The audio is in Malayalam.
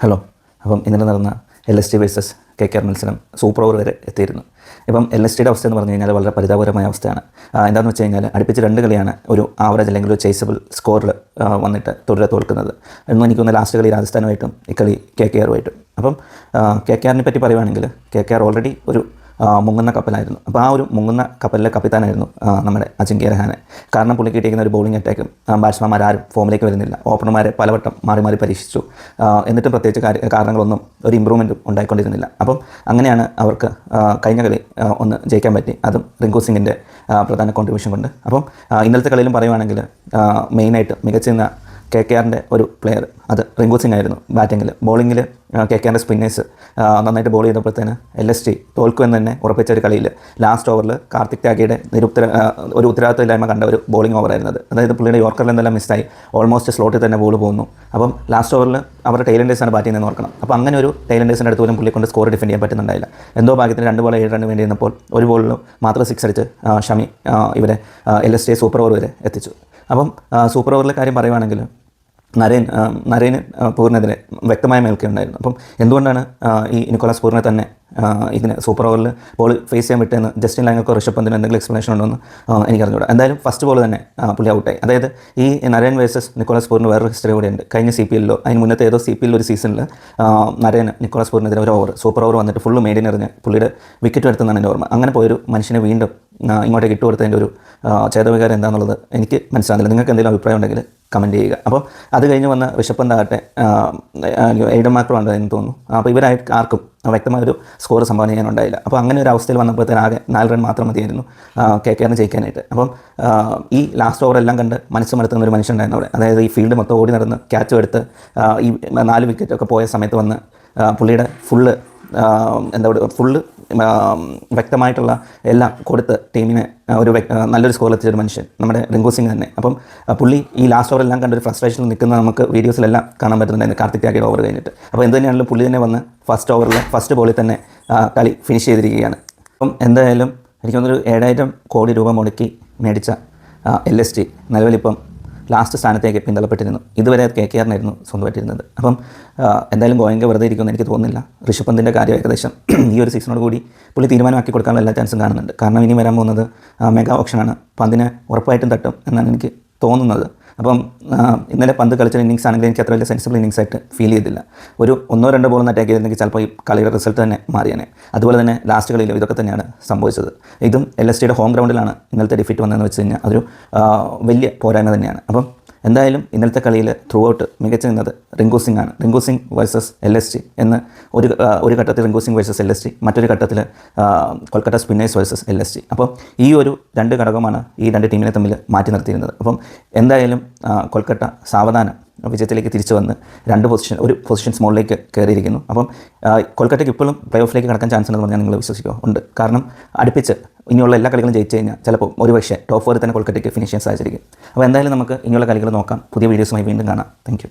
ഹലോ. അപ്പം ഇന്നലെ നടന്ന LST വേഴ്സസ് KKR മത്സരം സൂപ്പർ ഓവർ വരെ എത്തിയിരുന്നു. ഇപ്പം LSTയുടെ അവസ്ഥ എന്ന് പറഞ്ഞു കഴിഞ്ഞാൽ വളരെ പരിതാപകരമായ അവസ്ഥയാണ്. എന്താണെന്ന് വെച്ച് കഴിഞ്ഞാൽ അടുപ്പിച്ച് 2 കളിയാണ് ഒരു ആവറേജ് അല്ലെങ്കിൽ ഒരു ചേസബിൾ സ്കോറിൽ വന്നിട്ട് തുടരെ തോൽക്കുന്നത്. എന്നും എനിക്കൊന്ന് ലാസ്റ്റ് കളി രാജസ്ഥാനുമായിട്ടും ഇക്കളി KKRുമായിട്ടും. അപ്പം KKRനെ പറ്റി പറയുവാണെങ്കിൽ KKR ഓൾറെഡി ഒരു മുങ്ങുന്ന കപ്പലായിരുന്നു. അപ്പോൾ ആ ഒരു മുങ്ങുന്ന കപ്പലിലെ കപ്പിത്താനായിരുന്നു നമ്മുടെ അജിങ്ക്യ രഹാനെ. കാരണം പുള്ളിക്ക് കിട്ടിയിരിക്കുന്ന ഒരു ബോളിംഗ് അറ്റാക്കും ബാറ്റ്സ്മാൻമാരും ഫോമിലേക്ക് വരുന്നില്ല. ഓപ്പണർമാരെ പലവട്ടം മാറി മാറി പരീക്ഷിച്ചു. എന്നിട്ടും പ്രത്യേകിച്ച് കാരണങ്ങളൊന്നും ഒരു ഇമ്പ്രൂവ്മെൻറ്റും ഉണ്ടായിക്കൊണ്ടിരുന്നില്ല. അപ്പം അങ്ങനെയാണ് അവർക്ക് കഴിഞ്ഞ കളി ഒന്ന് ജയിക്കാൻ പറ്റി. അതും റിങ്കു സിംഗിൻ്റെ പ്രധാന കോൺട്രിബ്യൂഷൻ കൊണ്ട്. അപ്പം ഇന്നലത്തെ കളിയിലും പറയുവാണെങ്കിൽ മെയിനായിട്ട് മികച്ചിരുന്ന KKRൻ്റെ ഒരു പ്ലെയർ അത് റിങ്കു സിംഗ് ആയിരുന്നു. ബാറ്റിങ്ങിൽ ബോളിങ്ങിൽ KKRൻ്റെ സ്പിന്നേഴ്സ് നന്നായിട്ട് ബോൾ ചെയ്തപ്പോഴത്തേന് LST തോൽക്കുമെന്ന് തന്നെ ഉറപ്പിച്ച ഒരു കളിയിൽ ലാസ്റ്റ് ഓവറിൽ കാർത്തിക് ത്യാഗിയുടെ ഒരു ഉത്തരവാദിത്തമില്ലായ്മ കണ്ട ഒരു ബോളിംഗ് ഓവറായിരുന്നത്. അതായത് പുള്ളിയുടെ യോർക്കറിൽ എന്തെല്ലാം മിസ്സായി ഓൾമോസ്റ്റ് സ്ലോട്ടിൽ തന്നെ ബോൾ പോകുന്നു. അപ്പം ലാസ്റ്റ് ഓവറിൽ അവരുടെ ടൈലൻഡേഴ്സാണ് ബാറ്റ് ചെയ്യുന്നതെന്ന് ഓർക്കണം. അപ്പോൾ അങ്ങനെ ഒരു ടൈലൻഡേഴ്സിൻ്റെ അടുത്ത് പോലും പുള്ളിയെ കൊണ്ട് സ്കോർ ഡിഫെൻഡ് ചെയ്യാൻ പറ്റുന്നുണ്ടായില്ല. എന്തോ ഭാഗ്യത്തിന് 2 ബോൾ 7 റൺ വേണ്ടി ഇരുന്നപ്പോൾ ഒരു ബോളിൽ മാത്രം 6 അടിച്ച് ഷമി ഇവരെ LSTയെ സൂപ്പർ ഓവർ വരെ എത്തിച്ചു. അപ്പം സൂപ്പർ ഓവറിലെ കാര്യം പറയുവാണെങ്കിൽ നരേന് പൂറിനെതിരെ വ്യക്തമായ മേൽക്കയുണ്ടായിരുന്നു. അപ്പം എന്തുകൊണ്ടാണ് ഈ നിക്കോളാസ് പൂറിനെ തന്നെ ഇതിന് സൂപ്പർ ഓവറിൽ ബോൾ ഫേസ് ചെയ്യാൻ വിട്ടെന്ന് ജസ്റ്റിൻ ലാങ്ങക്കോ ഋഷഭ് പന്തിന് എന്തെങ്കിലും എക്സ്പ്ലനേഷൻ ഉണ്ടോയെന്ന് എനിക്കറിഞ്ഞൂടാ. എന്തായാലും ഫസ്റ്റ് ബോൾ തന്നെ പുള്ളി ഔട്ടായി. അതായത് ഈ നരേൻ വേഴ്സസ് നിക്കോളാസ് പൂറിന് വേറൊരു ഹിസ്റ്ററി കൂടെ ഉണ്ട്. കഴിഞ്ഞ CPLലോ അതിന് മുന്നത്തെ ഏതോ CPL ഒരു സീസണിൽ നരേന് നിക്കോളാസ് പൂറിനെതിരെ ഒരു സൂപ്പർ ഓവർ വന്നിട്ട് ഫുള്ള് മേഡിനെറിഞ്ഞ് പുള്ളിയുടെ വിക്കറ്റ് എടുത്തെന്നാണ് എൻ്റെ ഓർമ്മ. അങ്ങനെ പോയൊരു മനുഷ്യനെ വീണ്ടും ഇങ്ങോട്ടേക്ക് ഇട്ട് കൊടുത്തതിൻ്റെ ഒരു ചേതവികാരം എന്താണെന്നുള്ളത് എനിക്ക് മനസ്സിലാകുന്നില്ല. നിങ്ങൾക്ക് എന്തെങ്കിലും അഭിപ്രായം ഉണ്ടെങ്കിൽ കമൻറ്റ് ചെയ്യുക. അപ്പോൾ അത് കഴിഞ്ഞ് വന്ന ഋഷഭ് പന്ത് ആകട്ടെ എയ്ഡൻ മാർക്രോ ഉണ്ടെന്ന് തോന്നുന്നു. അപ്പോൾ ഇവരായിട്ട് ആർക്കും വ്യക്തമായൊരു സ്കോർ സംഭാവന ചെയ്യാനുണ്ടായില്ല. അപ്പോൾ അങ്ങനെ ഒരു അവസ്ഥയിൽ വന്നപ്പോഴത്തേന് ആകെ 4 റൺ മാത്രം മതിയായിരുന്നു KKRന് ജയിക്കാനായിട്ട്. അപ്പം ഈ ലാസ്റ്റ് ഓവറെല്ലാം കണ്ട് മനസ്സുമെടുത്തുന്ന ഒരു മനുഷ്യനുണ്ടായിരുന്നു അവിടെ. അതായത് ഈ ഫീൽഡ് മൊത്തം ഓടി നടന്ന് ക്യാച്ചും എടുത്ത് ഈ 4 വിക്കറ്റൊക്കെ പോയ സമയത്ത് വന്ന് പുള്ളിയുടെ ഫുള്ള് ഫുള്ള് വ്യക്തമായിട്ടുള്ള എല്ലാം കൊടുത്ത് ടീമിനെ ഒരു നല്ലൊരു സ്കോർ എത്തിച്ചൊരു മനുഷ്യൻ നമ്മുടെ റിങ്കു സിംഗ് തന്നെ. അപ്പം പുള്ളി ഈ ലാസ്റ്റ് ഓവറെല്ലാം കണ്ടൊരു ഫ്രസ്ട്രേഷനിൽ നിൽക്കുന്ന നമുക്ക് വീഡിയോസിലെല്ലാം കാണാൻ പറ്റുന്നുണ്ടായിരുന്നു കാർത്തിക് ത്യാഗിയുടെ ഓവർ കഴിഞ്ഞിട്ട്. അപ്പോൾ എന്ത് തന്നെയാണെങ്കിലും പുള്ളി തന്നെ വന്ന് ഫസ്റ്റ് ഓവറിൽ ഫസ്റ്റ് ബോളിൽ തന്നെ കളി ഫിനിഷ് ചെയ്തിരിക്കുകയാണ്. അപ്പം എന്തായാലും എനിക്ക് തോന്നുന്നൊരു 7,000 കോടി രൂപ മുടക്കി മേടിച്ച LST നിലവിലിപ്പം ലാസ്റ്റ് സ്ഥാനത്തേക്ക് പിന്തള്ളപ്പെട്ടിരുന്നു. ഇതുവരെ KKRനായിരുന്നു സ്വന്തമായിട്ടിരുന്നത്. അപ്പം എന്തായാലും ഗോയങ്ക വെറുതെ ഇരിക്കുമെന്ന് എനിക്ക് തോന്നുന്നില്ല. ഋഷഭ് പന്തിൻ്റെ കാര്യം ഏകദേശം ഈ ഒരു സീസണോട് കൂടി പുള്ളി തീരുമാനമാക്കി കൊടുക്കാനുള്ള എല്ലാ ചാൻസും കാണുന്നുണ്ട്. കാരണം ഇനി വരാൻ പോകുന്നത് മെഗാ ഓപ്ഷനാണ്. പന്തിനെ ഉറപ്പായിട്ടും തട്ടും എന്നാണ് എനിക്ക് തോന്നുന്നത്. അപ്പം ഇന്നലെ പന്ത് കളിച്ച ഇന്നിങ്സ് ആണെങ്കിൽ എനിക്ക് അത്ര വലിയ സെൻസിബിൾ ഇന്നിങ്സ് ആയിട്ട് ഫീൽ ചെയ്തില്ല. ഒരു 1-2 ബോളൊന്നും അറ്റാക്ക് ചെയ്തിരുന്നെങ്കിൽ ചിലപ്പോൾ ഈ കളിയുടെ റിസൾട്ട് തന്നെ മാറിയേനെ. അതുപോലെ തന്നെ ലാസ്റ്റ് കളിയിലും ഇതൊക്കെ തന്നെയാണ് സംഭവിച്ചത്. ഇതും LSTയുടെ ഹോം ഗ്രൗണ്ടിലാണ് ഇന്നലത്തെ ഡിഫീറ്റ് വന്നതെന്ന് വെച്ച് കഴിഞ്ഞാൽ അതൊരു വലിയ പോരായ്മ തന്നെയാണ്. അപ്പം എന്തായാലും ഇന്നലത്തെ കളിയിൽ ത്രൂ ഔട്ട് മികച്ചു നിന്നത് റിങ്കു സിംഗ് ആണ്. റിങ്കു സിംഗ് വേഴ്സസ് LST എന്ന് ഒരു ഘട്ടത്തിൽ റിങ്കു സിംഗ് വേഴ്സസ് LST, മറ്റൊരു ഘട്ടത്തിൽ കൊൽക്കത്ത സ്പിന്നേഴ്സ് വേഴ്സസ് LST. അപ്പം ഈ ഒരു 2 ഘടകമാണ് ഈ 2 ടീമിനെ തമ്മിൽ മാറ്റി നിർത്തിയിരുന്നത്. അപ്പം എന്തായാലും കൊൽക്കത്ത സാവധാനം വിജയത്തിലേക്ക് തിരിച്ചു വന്ന് ഒരു പൊസിഷൻ സ്മോളിലേക്ക് കയറിയിരിക്കുന്നു. അപ്പം കൊൽക്കത്തയ്ക്ക് ഇപ്പോഴും പ്ലേ ഓഫിലേക്ക് കടക്കാൻ ചാൻസ് ഉണ്ടെന്ന് പറഞ്ഞാൽ നിങ്ങൾ വിശ്വസിക്കുമോ? ഉണ്ട്. കാരണം അടുപ്പിച്ച് ഇനിയുള്ള എല്ലാ കളികളും ജയിച്ചു കഴിഞ്ഞാൽ ചിലപ്പോൾ ഒരുപക്ഷേ ടോപ്പ് 4 തന്നെ കൊൽക്കത്തയ്ക്ക് ഫിനിഷ് ചെയ്യാൻ സാധിച്ചിരിക്കും. അപ്പോൾ എന്തായാലും നമുക്ക് ഇനിയുള്ള കളികൾ നോക്കാം. പുതിയ വീഡിയോസുമായി വീണ്ടും കാണാം. Thank you.